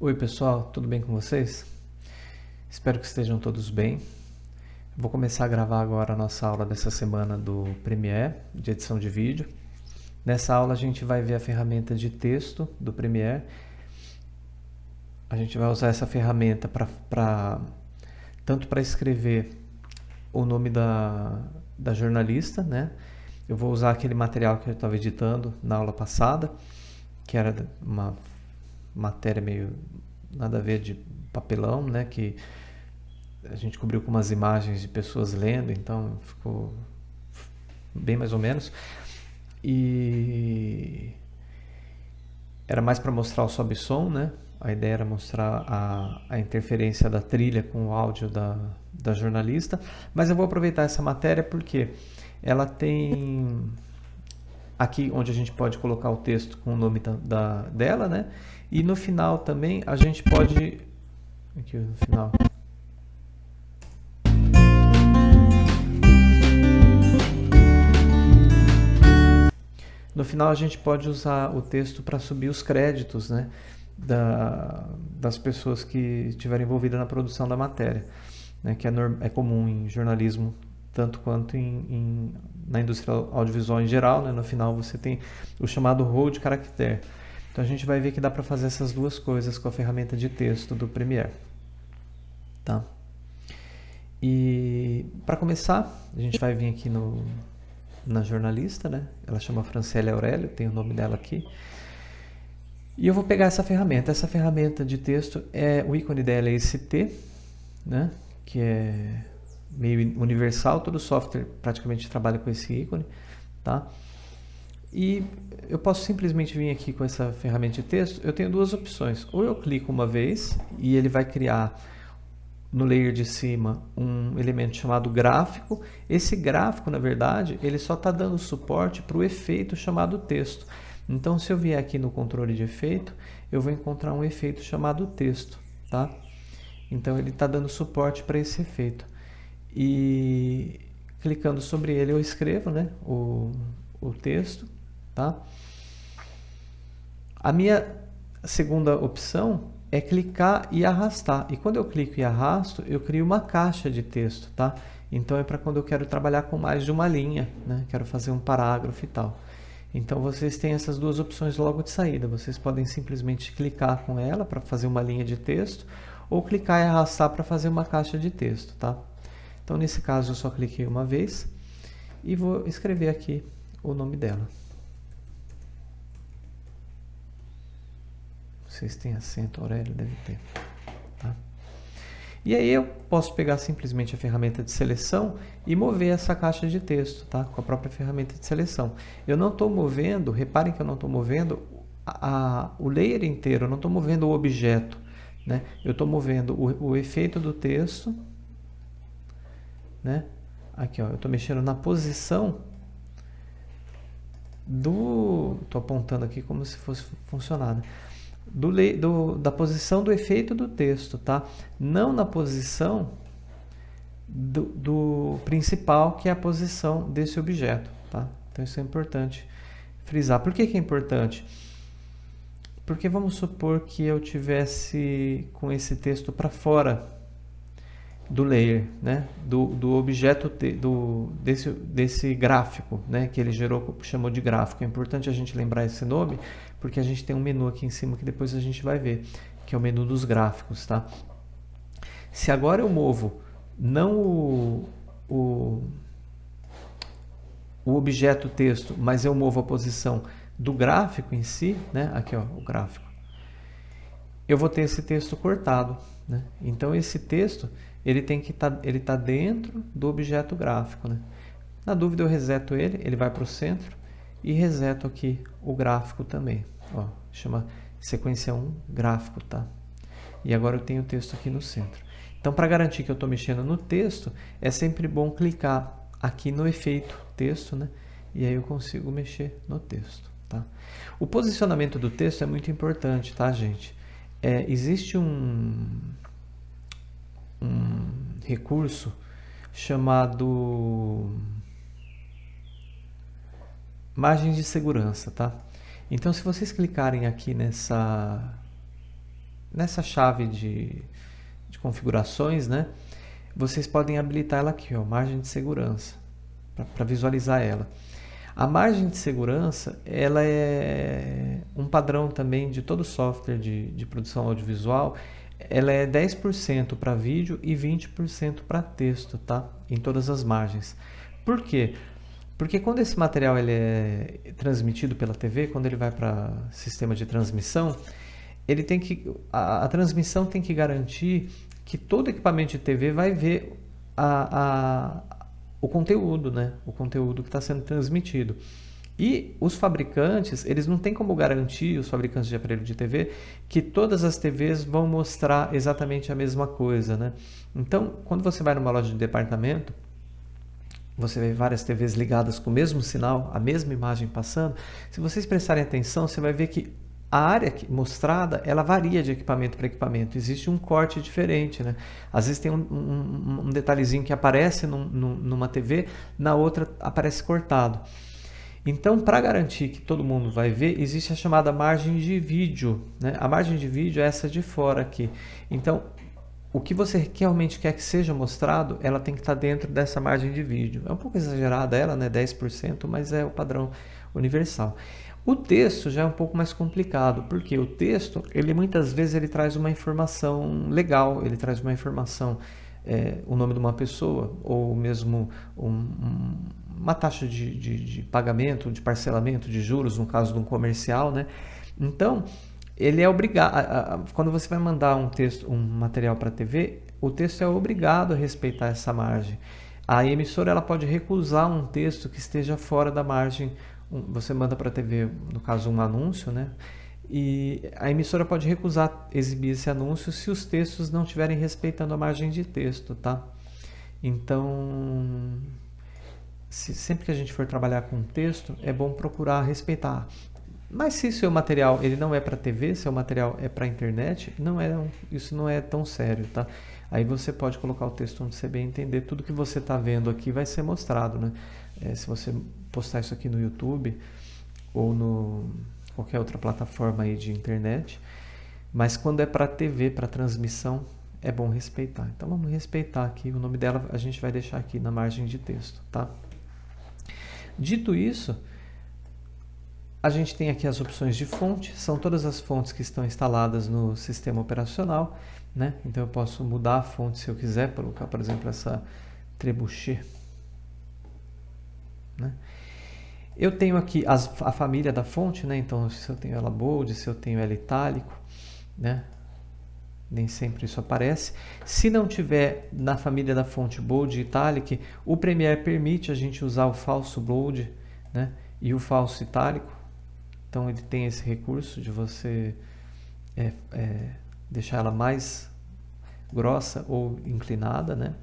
Oi pessoal, tudo bem com vocês? Espero que estejam todos bem. Vou começar a gravar agora a nossa aula dessa semana do Premiere, de edição de vídeo. Nessa aula a gente vai ver a ferramenta de texto do Premiere. A gente vai usar essa ferramenta tanto para escrever o nome da jornalista, né? Eu vou usar aquele material que eu estava editando na aula passada, que era uma matéria meio nada a ver de papelão, né? Que a gente cobriu com umas imagens de pessoas lendo, então ficou bem mais ou menos. E era mais para mostrar o sobe-som, né? A ideia era mostrar a interferência da trilha com o áudio da jornalista. Mas eu vou aproveitar essa matéria porque ela tem aqui onde a gente pode colocar o texto com o nome dela, né? E no final também a gente pode... Aqui no final... No final a gente pode usar o texto para subir os créditos, né, das pessoas que estiverem envolvidas na produção da matéria, né, que é comum em jornalismo, tanto quanto na indústria audiovisual em geral, né. No final você tem o chamado rol de caractere. Então a gente vai ver que dá para fazer essas duas coisas com a ferramenta de texto do Premiere. Tá? E para começar, a gente vai vir aqui na jornalista, né? Ela chama Franciele Aurélio, tem o nome dela aqui. E eu vou pegar essa ferramenta. Essa ferramenta de texto, o ícone dela é esse T, né? Que é meio universal, todo software praticamente trabalha com esse ícone, tá? E eu posso simplesmente vir aqui com essa ferramenta de texto. Eu tenho duas opções. Ou eu clico uma vez e ele vai criar no layer de cima um elemento chamado gráfico. Esse gráfico, na verdade, ele só está dando suporte para o efeito chamado texto. Então, se eu vier aqui no controle de efeito, eu vou encontrar um efeito chamado texto, tá? Então, ele está dando suporte para esse efeito. E clicando sobre ele, eu escrevo, né, o texto, tá? A minha segunda opção é clicar e arrastar. E quando eu clico e arrasto, eu crio uma caixa de texto, tá? Então é para quando eu quero trabalhar com mais de uma linha, né? Quero fazer um parágrafo e tal. Então vocês têm essas duas opções logo de saída. Vocês podem simplesmente clicar com ela para fazer uma linha de texto, ou clicar e arrastar para fazer uma caixa de texto, tá? Então nesse caso eu só cliquei uma vez e vou escrever aqui o nome dela. Vocês têm acento, Aurélio deve ter. Tá? E aí eu posso pegar simplesmente a ferramenta de seleção e mover essa caixa de texto, tá? Com a própria ferramenta de seleção. Eu não estou movendo, reparem que eu não estou movendo o layer inteiro, eu não estou movendo o objeto, né? Eu estou movendo o efeito do texto, né? Aqui, ó, eu estou mexendo na posição estou apontando aqui como se fosse funcionar, da posição do efeito do texto, tá? Não na posição do principal, que é a posição desse objeto, tá? Então isso é importante frisar. Por que é importante? Porque vamos supor que eu tivesse com esse texto para do layer, né? do objeto desse gráfico, né? Que ele chamou de gráfico. É importante a gente lembrar esse nome, porque a gente tem um menu aqui em cima que depois a gente vai ver, que é o menu dos gráficos, tá? Se agora eu movo não o objeto texto, mas eu movo a posição do gráfico em si, né? Aqui, ó, o gráfico. Eu vou ter esse texto cortado, né? Então esse texto ele tá dentro do objeto gráfico, né? Na dúvida eu reseto ele vai para o centro e reseto aqui o gráfico também. Ó, chama sequência 1 gráfico, tá? E agora eu tenho o texto aqui no centro. Então, para garantir que eu estou mexendo no texto, é sempre bom clicar aqui no efeito texto, né? E aí eu consigo mexer no texto, tá? O posicionamento do texto é muito importante, tá, gente? Existe um recurso chamado margens de segurança, tá? Então, se vocês clicarem aqui nessa chave de configurações, né? Vocês podem habilitar ela aqui, ó, margem de segurança, para visualizar ela. A margem de segurança, ela é um padrão também de todo software de produção audiovisual. Ela é 10% para vídeo e 20% para texto, tá? Em todas as margens. Por quê? Porque quando esse material ele é transmitido pela TV, quando ele vai para sistema de transmissão, ele tem que, a transmissão tem que garantir que todo equipamento de TV vai ver o conteúdo, né? O conteúdo que está sendo transmitido. E os fabricantes, eles não têm como garantir, os fabricantes de aparelho de TV, que todas as TVs vão mostrar exatamente a mesma coisa, né? Então, quando você vai numa loja de departamento, você vê várias TVs ligadas com o mesmo sinal, a mesma imagem passando. Se vocês prestarem atenção, você vai ver que a área mostrada, ela varia de equipamento para equipamento. Existe um corte diferente, né? Às vezes tem um detalhezinho que aparece numa TV, na outra aparece cortado. Então, para garantir que todo mundo vai ver, existe a chamada margem de vídeo, né? A margem de vídeo é essa de fora aqui. Então, o que você realmente quer que seja mostrado, ela tem que estar dentro dessa margem de vídeo. É um pouco exagerada ela, né? 10%, mas é o padrão universal. O texto já é um pouco mais complicado, porque o texto, ele muitas vezes ele traz uma informação legal, ele traz uma informação, o nome de uma pessoa, ou mesmo uma taxa de pagamento, de parcelamento, de juros, no caso de um comercial, né? Então, ele é obrigado, quando você vai mandar um material para a TV, o texto é obrigado a respeitar essa margem. A emissora ela pode recusar um texto que esteja fora da margem. Você manda para a TV, no caso, um anúncio, né? E a emissora pode recusar exibir esse anúncio se os textos não estiverem respeitando a margem de texto, tá? Então, sempre que a gente for trabalhar com texto, é bom procurar respeitar. Mas se o seu material ele não é para TV, seu material é para internet, isso não é tão sério, tá? Aí você pode colocar o texto onde você bem entender. Tudo que você está vendo aqui vai ser mostrado, né? Se você postar isso aqui no YouTube ou no qualquer outra plataforma aí de internet, mas quando é para TV, para transmissão, é bom respeitar. Então vamos respeitar aqui. O nome dela a gente vai deixar aqui na margem de texto, tá? Dito isso, a gente tem aqui as opções de fonte, são todas as fontes que estão instaladas no sistema operacional, né? Então eu posso mudar a fonte se eu quiser, colocar, por exemplo, essa Trebuchet, né? Eu tenho aqui a família da fonte, né? Então se eu tenho ela bold, se eu tenho ela itálico, né? Nem sempre isso aparece. Se não tiver na família da fonte bold e italic, o Premiere permite a gente usar o falso bold, né? E o falso itálico. Então ele tem esse recurso de você deixar ela mais grossa ou inclinada, né?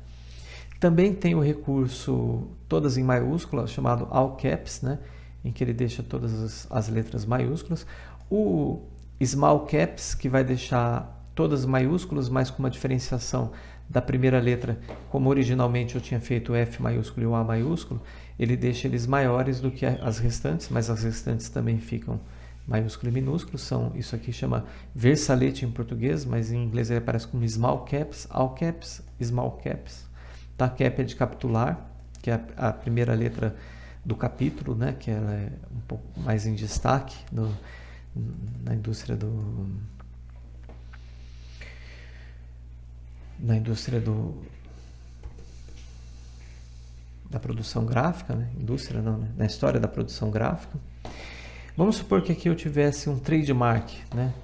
Também tem o recurso todas em maiúscula, chamado All Caps, né? Em que ele deixa todas as letras maiúsculas. O Small Caps, que vai deixar todas maiúsculas, mas com uma diferenciação da primeira letra, como originalmente eu tinha feito o F maiúsculo e o A maiúsculo, ele deixa eles maiores do que as restantes, mas as restantes também ficam maiúsculo e minúsculo. Isso aqui chama versalete em português, mas em inglês ele aparece como Small Caps, All Caps, Small Caps. Tá? Cap é de capitular, que é a primeira letra do capítulo, né? Que ela é um pouco mais em destaque na indústria da produção gráfica, né? Indústria não, né? Na história da produção gráfica. Vamos supor que aqui eu tivesse um trademark, né?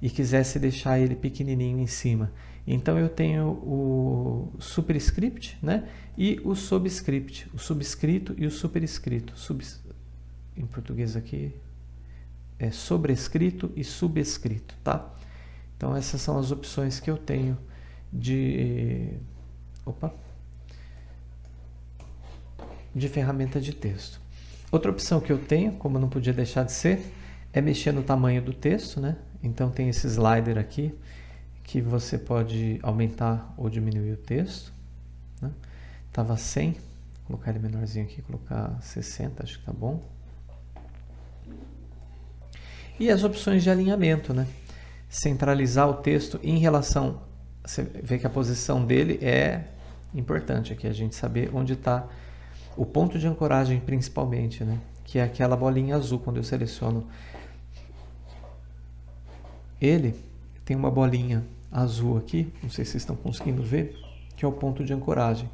E quisesse deixar ele pequenininho em cima. Então eu tenho o superscript, né? E o subscript, o subscrito e o superescrito. Em português aqui é sobrescrito e subscrito, tá? Então essas são as opções que eu tenho de ferramenta de texto. Outra opção que eu tenho, como não podia deixar de ser, é mexer no tamanho do texto, né? Então tem esse slider aqui que você pode aumentar ou diminuir o texto, né? Tava 100, vou colocar ele menorzinho aqui, colocar 60, acho que tá bom. E as opções de alinhamento, né? centralizar o texto em relação... Você vê que a posição dele é importante aqui, a gente saber onde está o ponto de ancoragem principalmente, né? Que é aquela bolinha azul quando eu seleciono ele, tem uma bolinha azul aqui, não sei se vocês estão conseguindo ver, que é o ponto de ancoragem.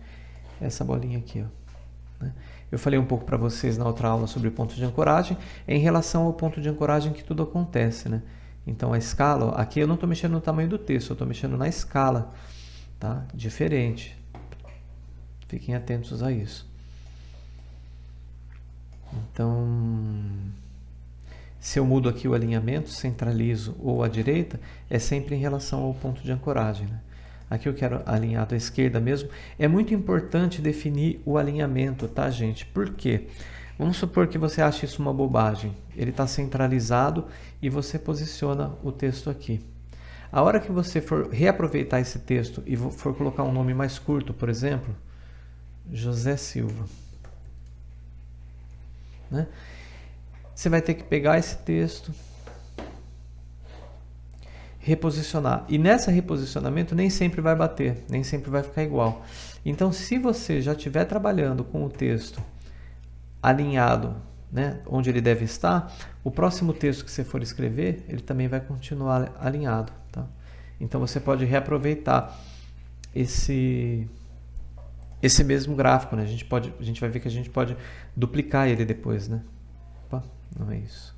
Essa bolinha aqui, ó, né? Eu falei um pouco para vocês na outra aula sobre o ponto de ancoragem, é em relação ao ponto de ancoragem que tudo acontece, né? Então a escala, ó, aqui eu não estou mexendo no tamanho do texto, eu estou mexendo na escala, tá? Diferente. Fiquem atentos a isso. Então, se eu mudo aqui o alinhamento, centralizo ou à direita, é sempre em relação ao ponto de ancoragem, né? Aqui eu quero alinhado à esquerda mesmo. É muito importante definir o alinhamento, tá, gente? Por quê? Vamos supor que você ache isso uma bobagem. Ele está centralizado e você posiciona o texto aqui. A hora que você for reaproveitar esse texto e for colocar um nome mais curto, por exemplo, José Silva, né? Você vai ter que pegar esse texto, reposicionar. E nesse reposicionamento nem sempre vai bater, nem sempre vai ficar igual. Então, se você já estiver trabalhando com o texto alinhado, né, onde ele deve estar, o próximo texto que você for escrever, ele também vai continuar alinhado, tá? Então, você pode reaproveitar esse mesmo gráfico, né? A gente vai ver que a gente pode duplicar ele depois, né? Opa, não é isso.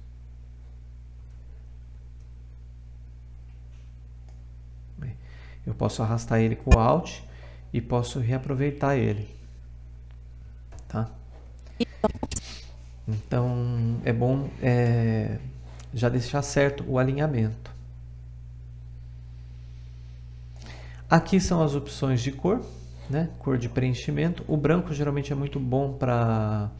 Eu posso arrastar ele com o Alt e posso reaproveitar ele, tá? Então, é bom já deixar certo o alinhamento. Aqui são as opções de cor, né? Cor de preenchimento. O branco geralmente é muito bom para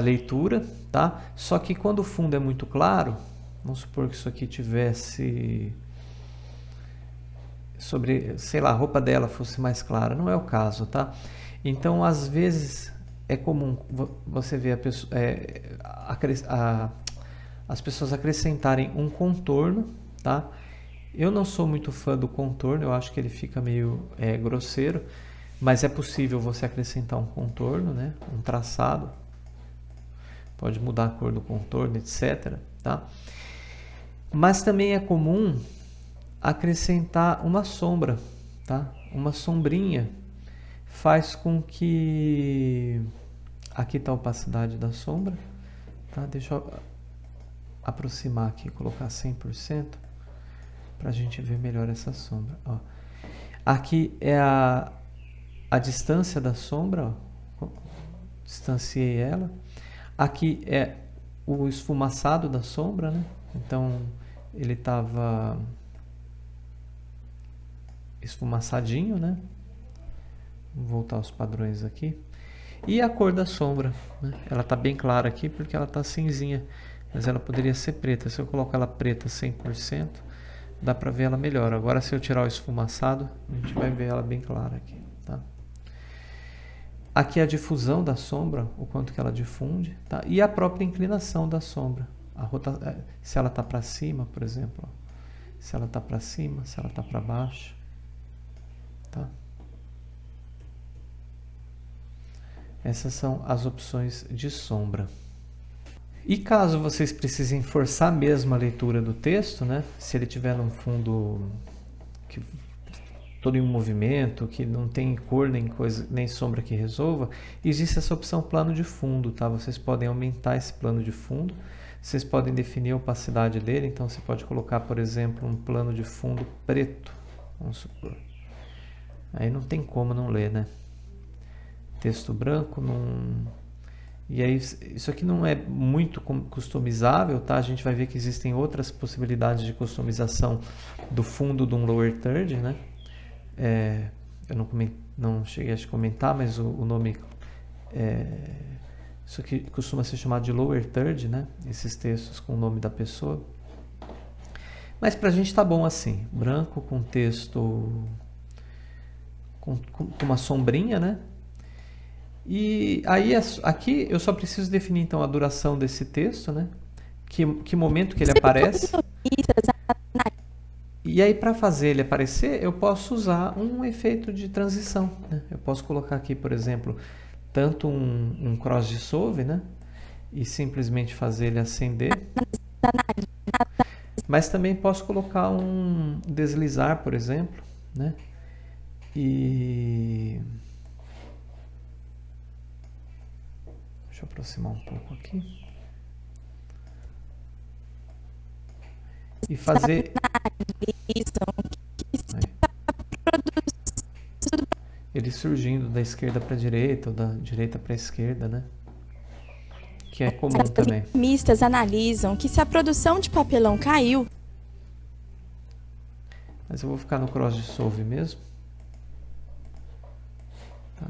leitura, tá? Só que quando o fundo é muito claro, vamos supor que isso aqui tivesse... sobre, sei lá, a roupa dela fosse mais clara, não é o caso, tá? Então, às vezes, é comum você ver as pessoas acrescentarem um contorno, tá? Eu não sou muito fã do contorno, eu acho que ele fica meio grosseiro, mas é possível você acrescentar um contorno, né? Um traçado, pode mudar a cor do contorno, etc, tá? Mas também é comum acrescentar uma sombra, tá? Uma sombrinha faz com que... Aqui está a opacidade da sombra, tá? Deixa eu aproximar aqui, colocar 100% para a gente ver melhor essa sombra, ó. Aqui é a distância da sombra, ó. Distanciei ela. Aqui é o esfumaçado da sombra, né? Então ele estava esfumaçadinho, né? Vou voltar aos padrões aqui. E a cor da sombra, né? Ela está bem clara aqui porque ela está cinzinha, mas ela poderia ser preta. Se eu colocar ela preta 100%, dá para ver ela melhor. Agora, se eu tirar o esfumaçado, a gente vai ver ela bem clara aqui, tá? Aqui é a difusão da sombra, o quanto que ela difunde, tá? E a própria inclinação da sombra. Se ela está para cima, por exemplo, ó. Se ela está para cima, se ela está para baixo, tá? Essas são as opções de sombra. E caso vocês precisem forçar mesmo a leitura do texto, né? Se ele tiver num fundo todo em movimento, que não tem cor nem sombra que resolva, existe essa opção plano de fundo, tá? Vocês podem aumentar esse plano de fundo, vocês podem definir a opacidade dele, então você pode colocar, por exemplo, um plano de fundo preto, vamos supor. Aí não tem como não ler, né? Texto branco, não... E aí, isso aqui não é muito customizável, tá? A gente vai ver que existem outras possibilidades de customização do fundo de um lower third, né? Eu não cheguei a comentar, mas o nome... isso aqui costuma ser chamado de lower third, né? Esses textos com o nome da pessoa. Mas pra gente tá bom assim. Branco com texto... com uma sombrinha, né? E aí, aqui eu só preciso definir então a duração desse texto, né? Que momento que ele aparece. E aí, para fazer ele aparecer, eu posso usar um efeito de transição, né? Eu posso colocar aqui, por exemplo, tanto um cross dissolve, né? E simplesmente fazer ele acender. Mas também posso colocar um deslizar, por exemplo, né? E deixa eu aproximar um pouco aqui. E fazer ele surgindo da esquerda para a direita ou da direita para a esquerda, né? Que é comum também. Os economistas analisam que se a produção de papelão caiu... Mas eu vou ficar no cross dissolve mesmo. Tá.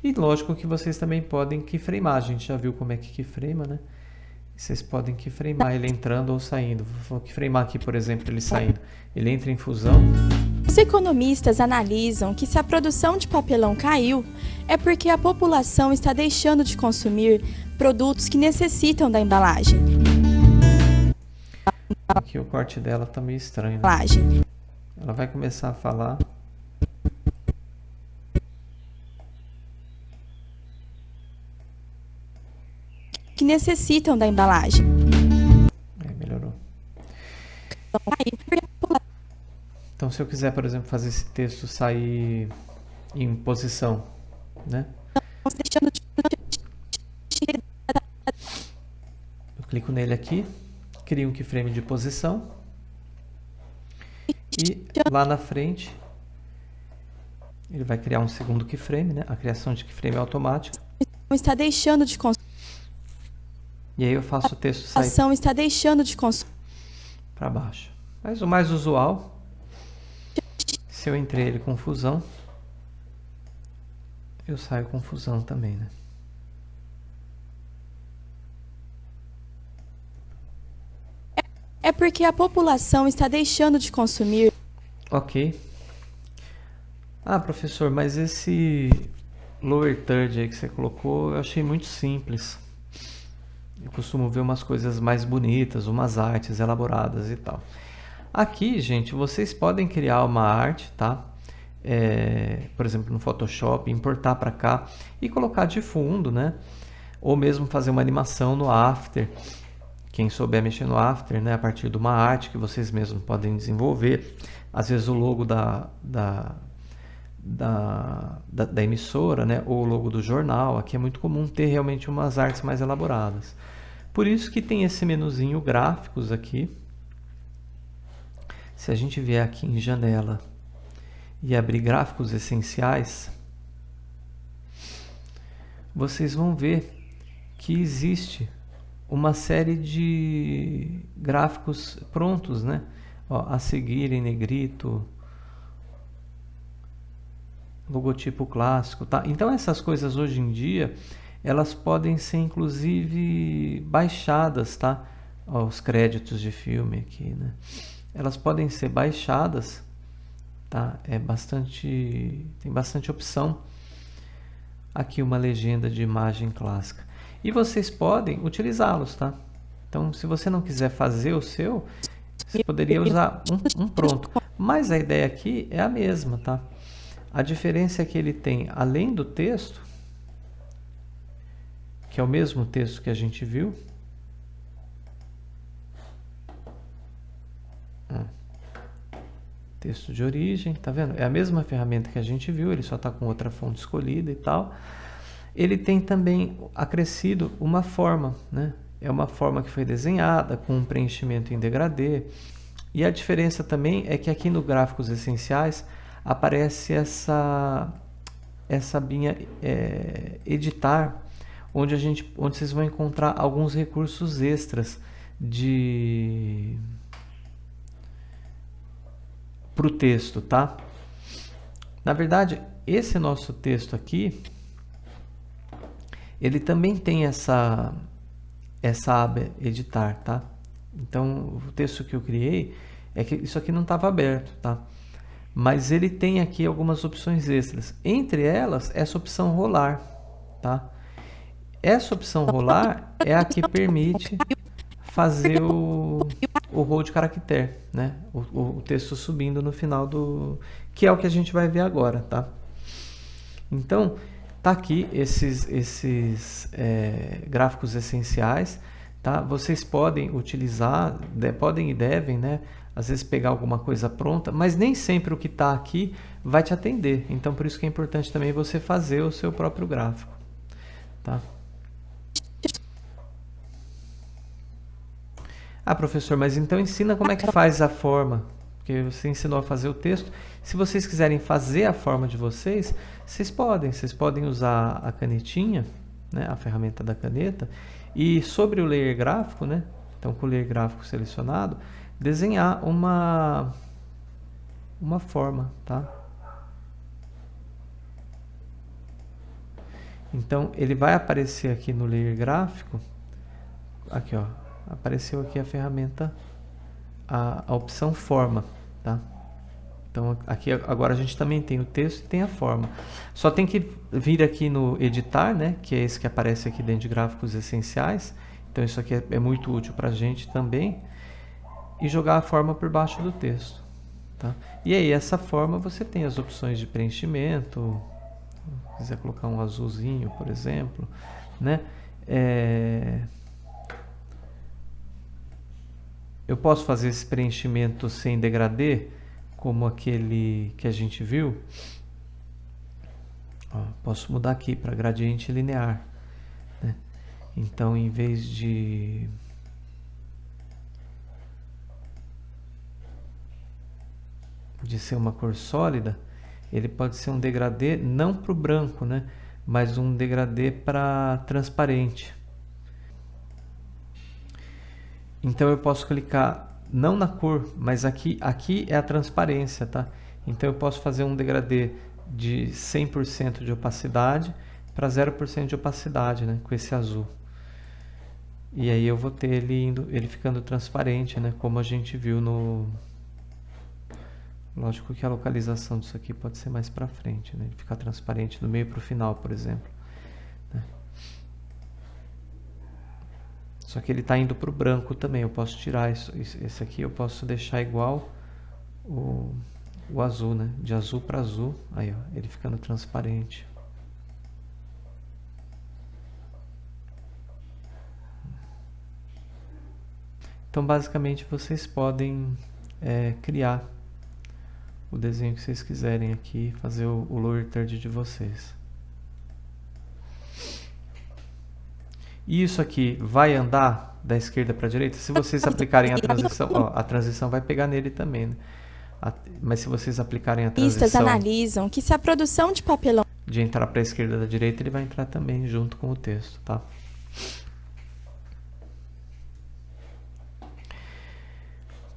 E lógico que vocês também podem keyframear. A gente já viu como é que keyframa, né? Vocês podem keyframear ele entrando ou saindo. Vou keyframear aqui, por exemplo, ele saindo. Ele entra em fusão. Os economistas analisam que se a produção de papelão caiu, é porque a população está deixando de consumir produtos que necessitam da embalagem. Aqui o corte dela tá meio estranho, né? Ela vai começar a falar. Que necessitam da embalagem. Melhorou. Então, se eu quiser, por exemplo, fazer esse texto sair em posição, né? Eu clico nele aqui, crio um keyframe de posição e lá na frente ele vai criar um segundo keyframe, né? A criação de keyframe é automática. Está deixando de consumir. E aí eu faço o texto sair. A ação está deixando de consumir para baixo. Mas o mais usual, se eu entrei ele com fusão, eu saio com fusão também, né? É porque a população está deixando de consumir. Ok. Ah, professor, mas esse lower third aí que você colocou, eu achei muito simples. Eu costumo ver umas coisas mais bonitas, umas artes elaboradas e tal. Aqui, gente, vocês podem criar uma arte, tá? Por exemplo, no Photoshop, importar para cá e colocar de fundo, né? Ou mesmo fazer uma animação no After. Quem souber mexer no After, né? A partir de uma arte que vocês mesmos podem desenvolver. Às vezes o logo da emissora, né? Ou o logo do jornal. Aqui é muito comum ter realmente umas artes mais elaboradas. Por isso que tem esse menuzinho gráficos aqui. Se a gente vier aqui em janela e abrir gráficos essenciais, vocês vão ver que existe uma série de gráficos prontos, né? Ó, a seguir em negrito, logotipo clássico, tá? Então essas coisas hoje em dia, elas podem ser inclusive baixadas, tá? Ó, os créditos de filme aqui, né? Elas podem ser baixadas, tá? Tem bastante opção. Aqui uma legenda de imagem clássica. E vocês podem utilizá-los, tá? Então, se você não quiser fazer o seu, você poderia usar um pronto. Mas a ideia aqui é a mesma, tá? A diferença é que ele tem, além do texto, que é o mesmo texto que a gente viu, texto de origem, tá vendo? É a mesma ferramenta que a gente viu, ele só está com outra fonte escolhida e tal. Ele tem também acrescido uma forma, né? É uma forma que foi desenhada com um preenchimento em degradê. E a diferença também é que aqui no Gráficos Essenciais aparece essa abinha editar, onde vocês vão encontrar alguns recursos extras para o texto, tá? Na verdade, esse nosso texto aqui, ele também tem essa aba editar, tá? Então, o texto que eu criei, é que isso aqui não estava aberto, tá? Mas ele tem aqui algumas opções extras. Entre elas, essa opção rolar, tá? Essa opção rolar é a que permite fazer o rol de caractere, né? O texto subindo no final que é o que a gente vai ver agora, tá? Então, tá aqui esses gráficos essenciais, tá? Vocês podem utilizar, podem e devem, né? Às vezes pegar alguma coisa pronta, mas nem sempre o que está aqui vai te atender. Então, por isso que é importante também você fazer o seu próprio gráfico, tá? Ah, professor, mas então ensina como é que faz a forma, porque você ensinou a fazer o texto. Se vocês quiserem fazer a forma de vocês, vocês podem usar a canetinha, né, a ferramenta da caneta, e sobre o layer gráfico, né, então com o layer gráfico selecionado, desenhar uma forma, tá? Então ele vai aparecer aqui no layer gráfico, aqui ó, apareceu aqui a ferramenta, a opção forma, tá? Então aqui agora a gente também tem o texto e tem a forma. Só tem que vir aqui no editar, né? Que é esse que aparece aqui dentro de gráficos essenciais. Então isso aqui é muito útil para a gente também. E jogar a forma por baixo do texto, tá? E aí essa forma você tem as opções de preenchimento. Se quiser colocar um azulzinho, por exemplo, né? Eu posso fazer esse preenchimento sem degradê, como aquele que a gente viu. Ó, posso mudar aqui para gradiente linear, né? Então, em vez de ser uma cor sólida, ele pode ser um degradê não para o branco, né? Mas um degradê para transparente. Então eu posso clicar não na cor, mas aqui é a transparência, tá? Então eu posso fazer um degradê de 100% de opacidade para 0% de opacidade, né? Com esse azul. E aí eu vou ter ele ficando transparente, né? Como a gente viu no... Lógico que a localização disso aqui pode ser mais para frente, né? Ele ficar transparente do meio para o final, por exemplo, né? Só que ele está indo para o branco também. Eu posso tirar esse aqui, eu posso deixar igual o azul, né? De azul para azul. Aí, ó, ele ficando transparente. Então, basicamente, vocês podem criar o desenho que vocês quiserem aqui, fazer o lower third de vocês. E isso aqui vai andar da esquerda para a direita? Se vocês aplicarem a transição, ó, a transição vai pegar nele também, né? Mas se vocês aplicarem a transição analisam que se a produção de papelão de entrar para a esquerda da direita, ele vai entrar também junto com o texto, tá?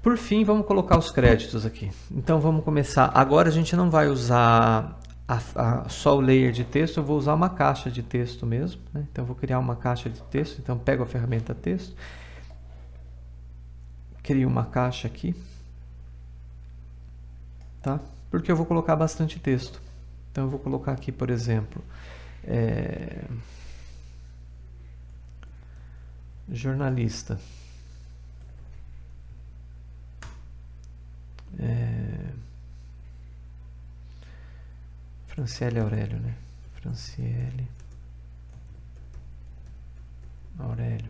Por fim, vamos colocar os créditos aqui. Então vamos começar. Agora a gente não vai usar só o layer de texto, eu vou usar uma caixa de texto mesmo, né? Então eu vou criar uma caixa de texto. Então pego a ferramenta texto, crio uma caixa aqui, tá? Porque eu vou colocar bastante texto. Então eu vou colocar aqui, por exemplo, jornalista. Franciele Aurélio, né? Franciele Aurélio.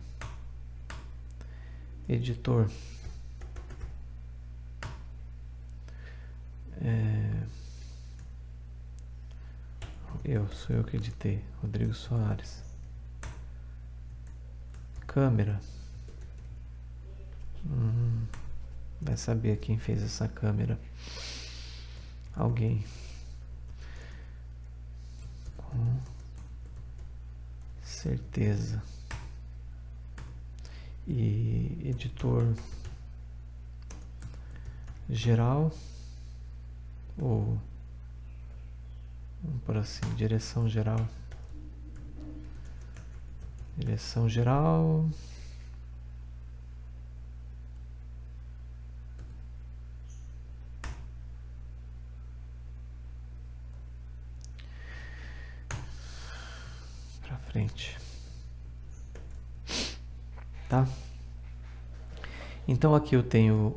Editor. Sou eu que editei. Rodrigo Soares. Câmera. Vai saber quem fez essa câmera. Alguém. Com certeza. E editor geral, ou vamos por assim, direção geral. Direção geral. Pra frente. Tá? Então aqui eu tenho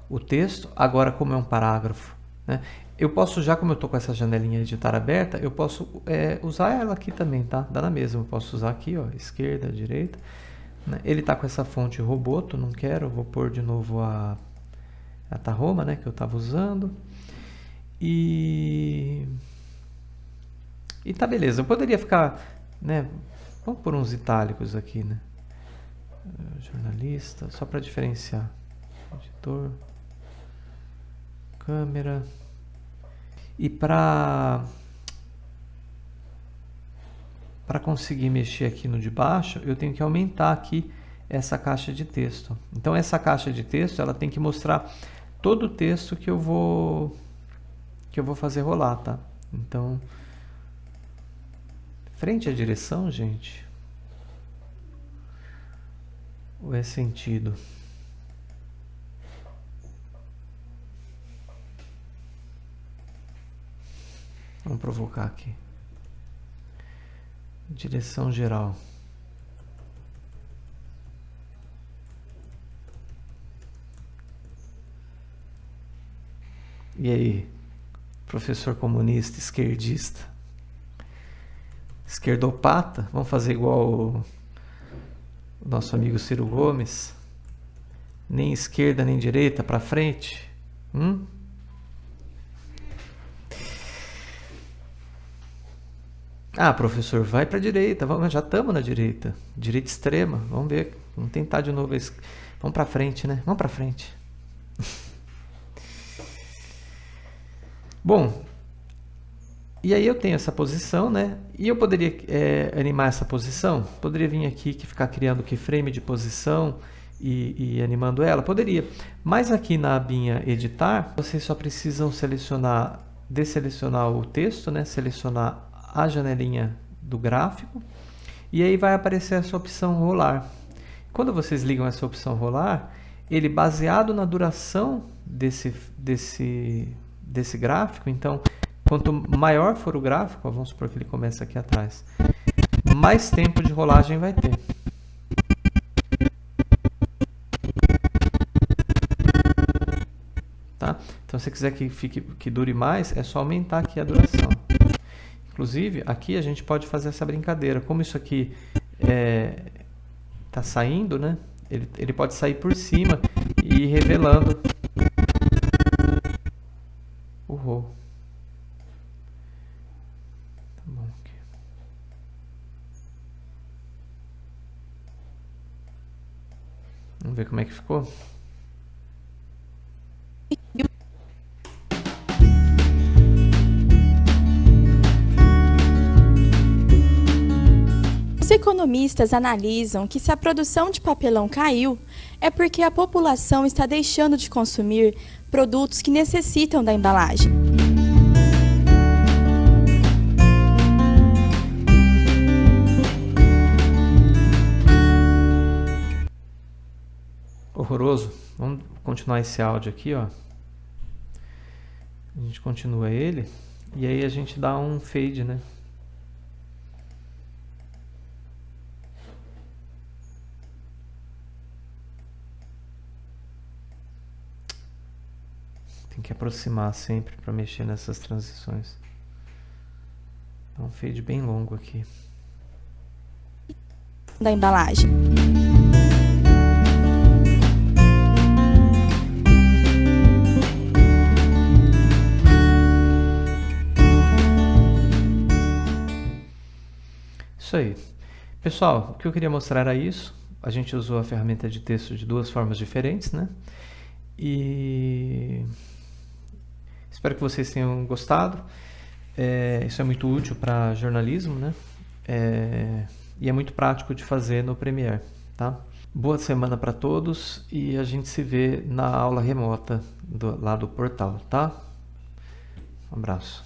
o texto. Agora, como é um parágrafo, né, eu posso, já como eu estou com essa janelinha editar aberta, eu posso usar ela aqui também, tá? Dá na mesma, eu posso usar aqui, ó, esquerda, direita. Né? Ele está com essa fonte Roboto, não quero, vou pôr de novo a Tarroma, né, que eu estava usando. E tá beleza. Eu poderia ficar, né, vamos pôr uns itálicos aqui, né? Jornalista, só para diferenciar. Editor, câmera. E para conseguir mexer aqui no de baixo, eu tenho que aumentar aqui essa caixa de texto. Então essa caixa de texto, ela tem que mostrar todo o texto que eu vou fazer rolar, tá? Então, frente à direção, gente, ou é sentido? Vamos provocar aqui. Direção geral. E aí, professor comunista, esquerdista, esquerdopata? Vamos fazer igual o nosso amigo Ciro Gomes? Nem esquerda nem direita, para frente? Ah, professor, vai para a direita. Vamos, já estamos na direita. Direita extrema. Vamos ver. Vamos tentar de novo. Vamos para frente, né? Vamos para frente. Bom, e aí eu tenho essa posição, né? E eu poderia animar essa posição? Poderia vir aqui que ficar criando keyframe de posição e animando ela? Poderia. Mas aqui na abinha editar, vocês só precisam desselecionar o texto, né? Selecionar a janelinha do gráfico e aí vai aparecer essa opção rolar. Quando vocês ligam essa opção rolar, ele, baseado na duração desse gráfico, então quanto maior for o gráfico, vamos supor que ele começa aqui atrás, mais tempo de rolagem vai ter. Tá? Então, se você quiser que dure mais, é só aumentar aqui a duração. Inclusive, aqui a gente pode fazer essa brincadeira. Como isso aqui está saindo, né? Ele pode sair por cima e ir revelando o roll. Tá bom aqui. Vamos ver como é que ficou. Os economistas analisam que se a produção de papelão caiu, é porque a população está deixando de consumir produtos que necessitam da embalagem. Horroroso. Vamos continuar esse áudio aqui, ó. A gente continua ele e aí a gente dá um fade, né? Tem que aproximar sempre para mexer nessas transições. Dá um fade bem longo aqui. Da embalagem. Isso aí. Pessoal, o que eu queria mostrar era isso. A gente usou a ferramenta de texto de duas formas diferentes, né? E espero que vocês tenham gostado. Isso é muito útil para jornalismo, né? E é muito prático de fazer no Premiere, tá? Boa semana para todos e a gente se vê na aula remota lá do portal, tá? Um abraço.